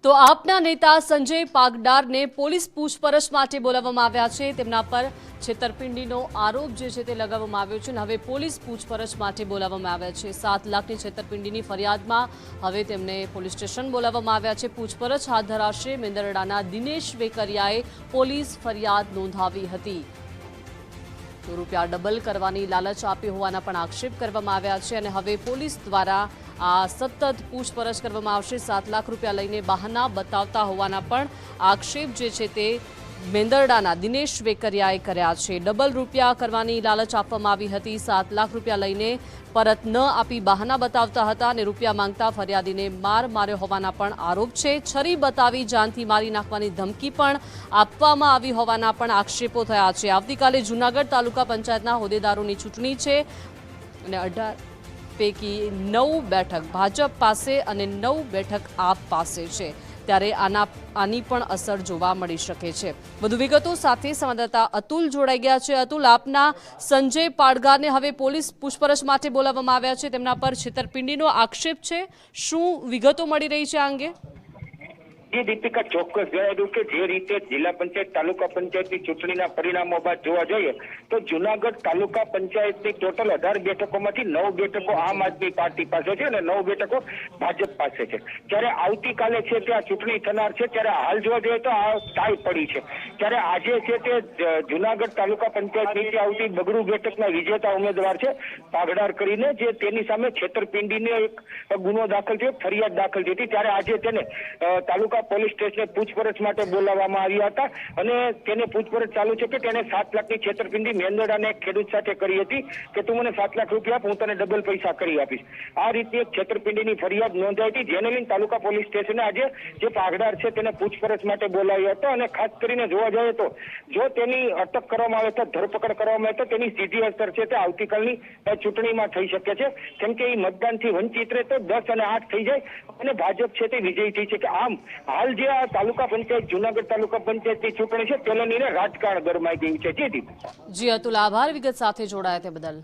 તો આપના નેતા સંજય પાગડારને પોલીસ પૂછપરછ માટે બોલાવવામાં આવ્યા છે। તેમના પર છેતરપિંડીનો આરોપ જે છે તે લગાવવામાં આવ્યો છે અને હવે પોલીસ પૂછપરછ માટે બોલાવવામાં આવ્યા છે। 7 લાખની છેતરપિંડીની ફરિયાદમાં હવે તેમને પોલીસ સ્ટેશન બોલાવવામાં આવ્યા છે। પૂછપરછ હાથ ધરાશે। મેંદરડાના દિનેશ વેકરિયાએ પોલીસ ફરિયાદ નોંધાવી હતી। તો રૂપિયા ડબલ કરવાની લાલચ આપી હોવાના પણ આક્ષેપ કરવામાં આવ્યા છે અને હવે પોલીસ દ્વારા આ સતત પૂછપરછ કરવામાં આવશે। 7 લાખ રૂપિયા લઈને બહાના બતાવતા હોવાના પણ આક્ષેપ જે છે તે મેંદરડાના દિનેશ વેકરિયાએ કર્યા છે। ડબલ રૂપિયા કરવાની લાલચ આપવામાં આવી હતી। 7 લાખ રૂપિયા લઈને પરત ન આપી બહાના બતાવતા હતા અને રૂપિયા માંગતા ફરિયાદીને માર માર્યો હોવાના પણ આરોપ છે। છરી બતાવી જાનથી મારી નાખવાની ધમકી પણ આપવામાં આવી હોવાના પણ આક્ષેપો થયા છે। આવતીકાલે જૂનાગઢ તાલુકા પંચાયતના હોદ્દેદારોની ચૂંટણી છે અને 18 પૈકી 9 બેઠક ભાજપ પાસે અને 9 બેઠક આપ પાસે છે, ત્યારે આની પણ અસર જોવા મળી શકે છે। વધુ વિગતો સાથે સંવાદદાતા અતુલ જોડાઈ ગયા છે। અતુલ, આપના સંજય પાડગારને હવે પોલીસ પૂછપરછ માટે બોલાવવામાં આવ્યા છે। તેમના પર છેતરપિંડીનો આક્ષેપ છે। શું વિગતો મળી રહી છે આ અંગે? દીપિકા, ચોક્કસ જણાવ્યું કે જે રીતે જિલ્લા પંચાયત તાલુકા પંચાયતની ચૂંટણીના પરિણામો બાદ જોવા જઈએ તો જૂનાગઢ તાલુકા પંચાયતની ટોટલ 18 બેઠકોમાંથી 9 બેઠકો આમ આદમી પાર્ટી પાસે છે અને 9 બેઠકો ભાજપ પાસે છે। ત્યારે આવતીકાલે છે તે આ ચૂંટણી થનાર છે, ત્યારે હાલ જોવા જઈએ તો આ ટાઈ પડી છે। ત્યારે આજે છે તે જૂનાગઢ તાલુકા પંચાયત નીચે આવતી બગડુ બેઠકના વિજેતા ઉમેદવાર છે પાગડાર કરીને, જે તેની સામે છેતરપિંડીનો એક ગુનો દાખલ થયો, ફરિયાદ દાખલ થઈ હતી। ત્યારે આજે તેને તાલુકા પોલીસ સ્ટેશને પૂછપરછ માટે બોલાવવામાં આવ્યા હતા અને તેને પૂછપરછ ચાલુ છે કે તેને 7 લાખની છેતરપિંડી મેંદરડાના એક ખેડૂત સાથે કરી હતી કે તું મને 7 લાખ રૂપિયા આપ, હું તને ડબલ પૈસા કરી આપીશ। આ રીતે એક છેતરપિંડીની ફરિયાદ નોંધાઈ હતી, જેને લઈને તાલુકા પોલીસ સ્ટેશને આજે જે પાગડાર છે તેને પૂછપરછ માટે બોલાવ્યો હતો અને ખાસ કરીને જોવા જઈએ તો જો તેની અટક કરવામાં આવે તો, ધરપકડ કરવામાં આવે તો તેની સીધી અસર છે તે આવતીકાલની ચૂંટણીમાં થઈ શકે છે, કેમ કે એ મતદાનથી વંચિત રહે તો 10 અને 8 થઈ જાય અને ભાજપ છે તે વિજયી થઈ શકે। આમ હાલ જે આ તાલુકા પંચાયત જૂનાગઢ તાલુકા પંચાયતની ચૂંટણી છે તેને લઈને રાજકારણ ગરમાઈ ગયું છે। જી અતુલ, આભાર વિગત સાથે જોડાયા તે બદલ।